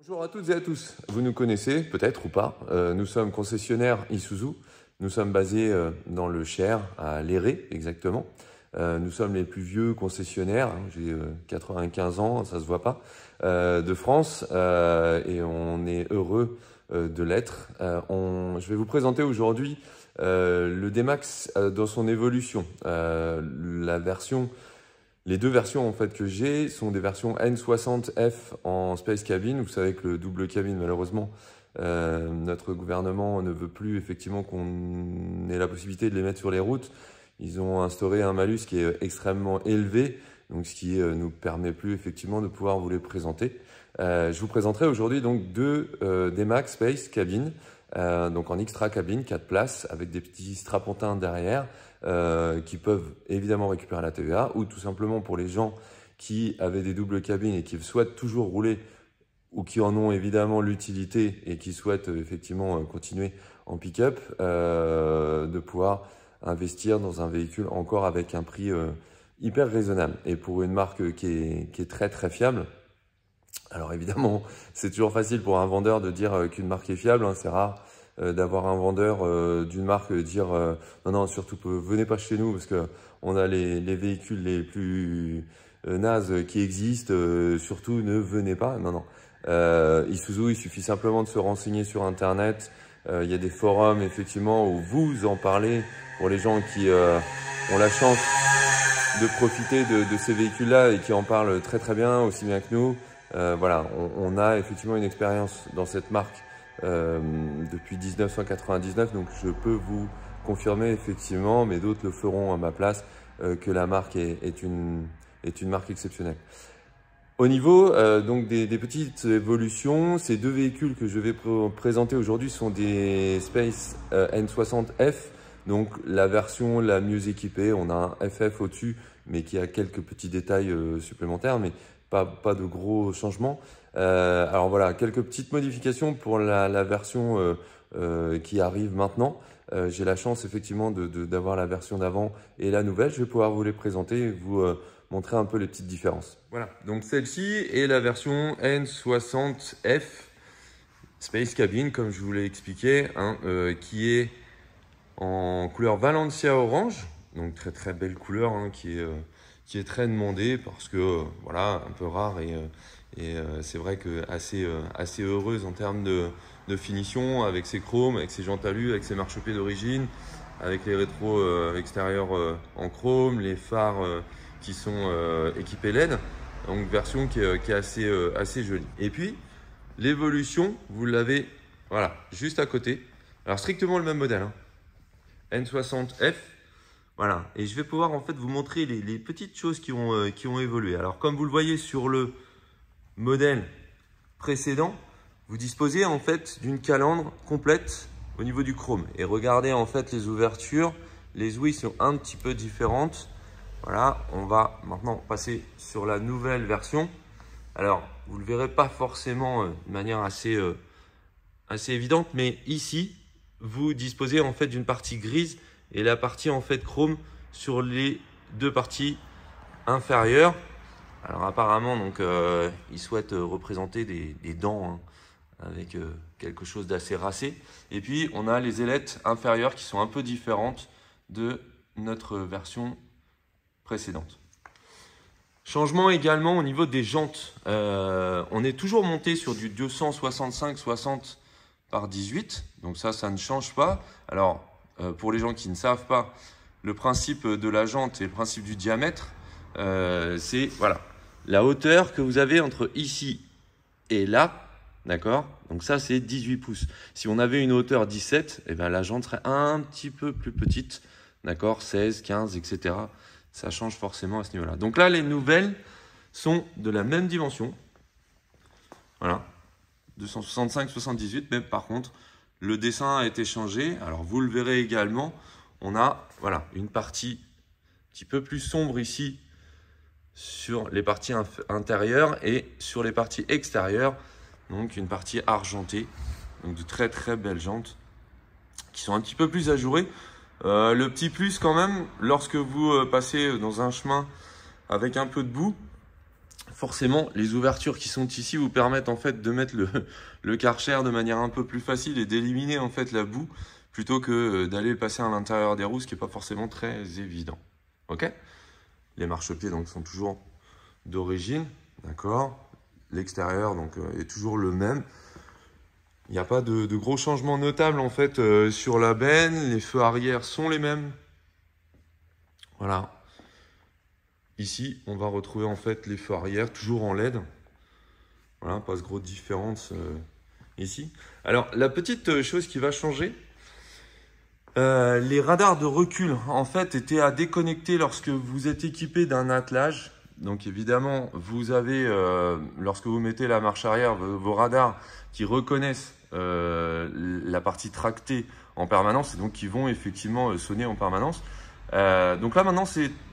Bonjour à toutes et à tous, vous nous connaissez peut-être ou pas, nous sommes concessionnaires Isuzu, nous sommes basés dans le Cher, à Léré exactement. Nous sommes les plus vieux concessionnaires, hein, j'ai 95 ans, ça se voit pas, de France et on est heureux de l'être. Je vais vous présenter aujourd'hui le D-Max dans son évolution, les deux versions en fait que j'ai sont des versions N60F en Space Cabin. Vous savez que le double cabine, malheureusement, notre gouvernement ne veut plus effectivement qu'on ait la possibilité de les mettre sur les routes. Ils ont instauré un malus qui est extrêmement élevé, donc ce qui nous permet plus effectivement de pouvoir vous les présenter. Je vous présenterai aujourd'hui donc deux D-Max Space Cabin, donc en extra cabine, 4 places avec des petits strapontins derrière. Qui peuvent évidemment récupérer la TVA, ou tout simplement pour les gens qui avaient des doubles cabines et qui souhaitent toujours rouler ou qui en ont évidemment l'utilité et qui souhaitent effectivement continuer en pick-up, de pouvoir investir dans un véhicule encore avec un prix hyper raisonnable et pour une marque qui est très très fiable. Alors évidemment, c'est toujours facile pour un vendeur de dire qu'une marque est fiable, hein, c'est rare d'avoir un vendeur d'une marque dire non, surtout venez pas chez nous parce que on a les véhicules les plus nazes qui existent, surtout ne venez pas. Non. Isuzu, il suffit simplement de se renseigner sur internet, il y a des forums effectivement où vous en parlez pour les gens qui ont la chance de profiter de ces véhicules là et qui en parlent très très bien, aussi bien que nous. Voilà, on a effectivement une expérience dans cette marque depuis 1999, donc je peux vous confirmer effectivement, mais d'autres le feront à ma place, que la marque est une marque exceptionnelle. Au niveau donc des petites évolutions, ces deux véhicules que je vais présenter aujourd'hui sont des Space N60F, donc la version la mieux équipée. On a un FF au-dessus, mais qui a quelques petits détails supplémentaires, mais pas de gros changements. Alors voilà, quelques petites modifications pour la version qui arrive maintenant. J'ai la chance effectivement d'avoir la version d'avant et la nouvelle. Je vais pouvoir vous les présenter et vous montrer un peu les petites différences. Voilà, donc celle-ci est la version N60F Space Cabin, comme je vous l'ai expliqué, hein, qui est en couleur Valencia orange, donc très très belle couleur, hein, qui est très demandée parce que voilà, un peu rare et c'est vrai que assez heureuse en termes de finition, avec ses chromes, avec ses jantes alu, avec ses marchepieds d'origine, avec les rétros extérieurs en chrome, les phares qui sont équipés LED, donc version qui est assez jolie. Et puis l'évolution, vous l'avez voilà juste à côté. Alors strictement le même modèle, hein. N60F. Voilà, et je vais pouvoir en fait vous montrer les petites choses qui ont évolué. Alors comme vous le voyez sur le modèle précédent, vous disposez en fait d'une calandre complète au niveau du chrome. Et regardez en fait les ouvertures, les ouïes sont un petit peu différentes. Voilà, on va maintenant passer sur la nouvelle version. Alors, vous ne le verrez pas forcément de manière assez évidente, mais ici, vous disposez en fait d'une partie grise et la partie en fait chrome sur les deux parties inférieures. Alors apparemment donc ils souhaitent représenter des dents, hein, avec quelque chose d'assez racé. Et puis on a les ailettes inférieures qui sont un peu différentes de notre version précédente. Changement également au niveau des jantes. On est toujours monté sur du 265/60 par 18, donc ça ne change pas. Alors pour les gens qui ne savent pas, le principe de la jante et le principe du diamètre, c'est voilà, la hauteur que vous avez entre ici et là, d'accord? Donc ça c'est 18 pouces. Si on avait une hauteur 17, eh ben, la jante serait un petit peu plus petite, d'accord? 16, 15, etc. Ça change forcément à ce niveau-là. Donc là, les nouvelles sont de la même dimension. Voilà, 265/78, mais par contre, le dessin a été changé. Alors, vous le verrez également. On a voilà, une partie un petit peu plus sombre ici sur les parties intérieures et sur les parties extérieures. Donc, une partie argentée. Donc, de très, très belles jantes qui sont un petit peu plus ajourées. Le petit plus quand même, lorsque vous passez dans un chemin avec un peu de boue, forcément, les ouvertures qui sont ici vous permettent en fait de mettre le Karcher de manière un peu plus facile et d'éliminer en fait la boue plutôt que d'aller le passer à l'intérieur des roues, ce qui n'est pas forcément très évident. Ok? Les marchepieds donc sont toujours d'origine, d'accord? L'extérieur donc est toujours le même. Il n'y a pas de gros changements notables en fait sur la benne. Les feux arrière sont les mêmes. Voilà. Ici, on va retrouver en fait les feux arrière toujours en LED. Voilà, pas de grosse différence ici. Alors, la petite chose qui va changer, les radars de recul en fait étaient à déconnecter lorsque vous êtes équipé d'un attelage. Donc évidemment, vous avez, lorsque vous mettez la marche arrière, vos radars qui reconnaissent la partie tractée en permanence et donc qui vont effectivement sonner en permanence. Donc là maintenant,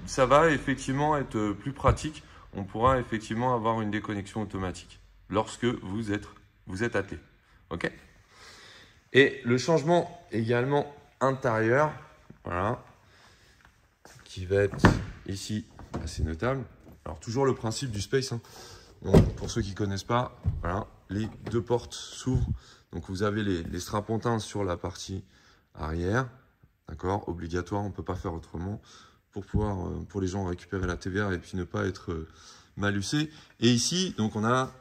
ça va effectivement être plus pratique. On pourra effectivement avoir une déconnexion automatique lorsque vous êtes attelé. Ok? Et le changement également intérieur, voilà, qui va être ici assez notable. Alors toujours le principe du space, hein. Donc, pour ceux qui ne connaissent pas, voilà, les deux portes s'ouvrent. Donc vous avez les strapontins sur la partie arrière, d'accord, obligatoire, on ne peut pas faire autrement pour pouvoir, pour les gens récupérer la TVA et puis ne pas être malucé. Et ici, donc on a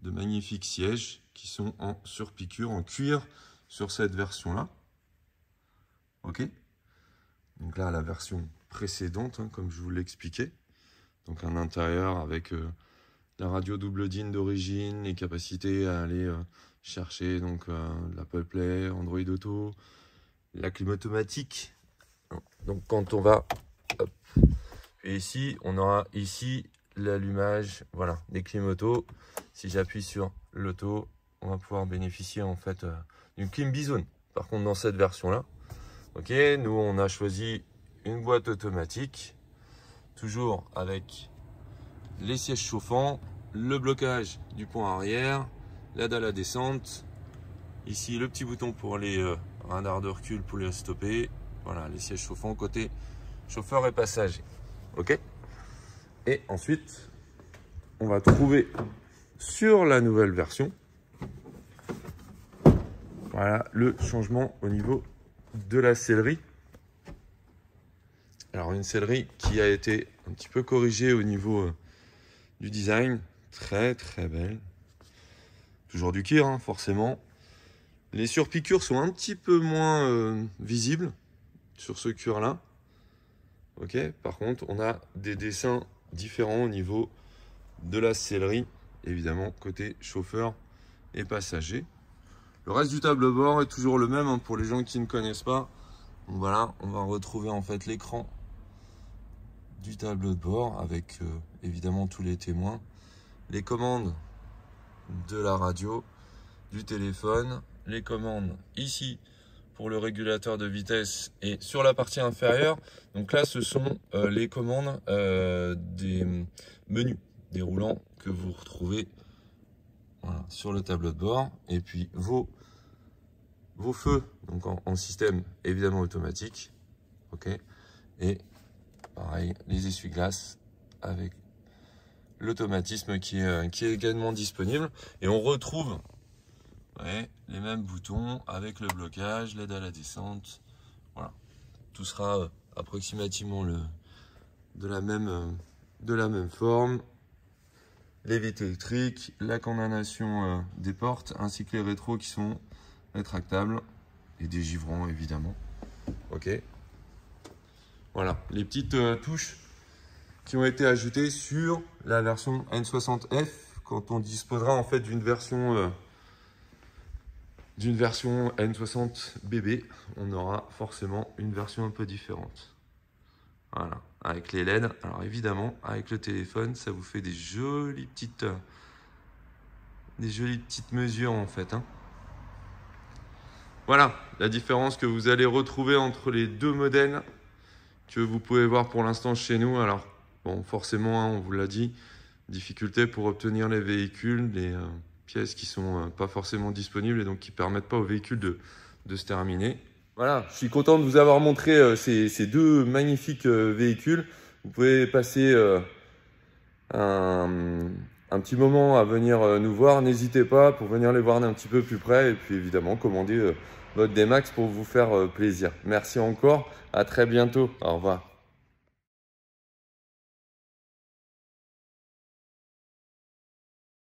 de magnifiques sièges qui sont en surpiqûre, en cuir sur cette version-là. Ok. Donc là, la version précédente, hein, comme je vous l'expliquais. Donc un intérieur avec la radio double DIN d'origine, les capacités à aller chercher donc l'Apple Play, Android Auto, la clim automatique. Donc quand on va, hop, et ici, on aura ici l'allumage, voilà, des clim auto. Si j'appuie sur l'auto, on va pouvoir bénéficier en fait d'une clim bizone. Par contre, dans cette version-là, ok, nous on a choisi une boîte automatique, toujours avec les sièges chauffants, le blocage du pont arrière, l'aide à la descente, ici le petit bouton pour les radars de recul pour les stopper, voilà, les sièges chauffants côté chauffeur et passager. Ok. Et ensuite, on va trouver sur la nouvelle version, voilà, le changement au niveau de la sellerie. Alors une sellerie qui a été un petit peu corrigée au niveau du design, très très belle. Toujours du cuir, hein, forcément. Les surpiqûres sont un petit peu moins visibles sur ce cuir-là. Ok. Par contre, on a des dessins différents au niveau de la sellerie, évidemment côté chauffeur et passager. Le reste du tableau de bord est toujours le même, hein, pour les gens qui ne connaissent pas. Donc voilà, on va retrouver en fait l'écran du tableau de bord avec évidemment tous les témoins, les commandes de la radio, du téléphone, les commandes ici pour le régulateur de vitesse et sur la partie inférieure. Donc là, ce sont les commandes des menus déroulants que vous retrouvez, voilà, sur le tableau de bord. Et puis vos feux, donc en système évidemment automatique. Ok. Et pareil, les essuie-glaces avec l'automatisme qui est également disponible. Et on retrouve, ouais, les mêmes boutons avec le blocage, l'aide à la descente. Voilà. Tout sera approximativement de la même forme. Les vitres électriques, la condamnation des portes, ainsi que les rétros qui sont rétractables. Et des givrons évidemment. Ok. Voilà, les petites touches qui ont été ajoutées sur la version N60F. Quand on disposera en fait d'une version N60 BB, on aura forcément une version un peu différente. Voilà, avec les LED. Alors évidemment, avec le téléphone, ça vous fait des jolies petites mesures en fait, hein. Voilà, la différence que vous allez retrouver entre les deux modèles que vous pouvez voir pour l'instant chez nous. Alors, bon, forcément, hein, on vous l'a dit, difficulté pour obtenir les véhicules, les pièces qui sont pas forcément disponibles et donc qui permettent pas aux véhicules de se terminer. Voilà, je suis content de vous avoir montré ces deux magnifiques véhicules. Vous pouvez passer un un petit moment à venir nous voir, n'hésitez pas pour venir les voir d'un petit peu plus près et puis évidemment commander votre D-Max pour vous faire plaisir. Merci encore, à très bientôt, au revoir.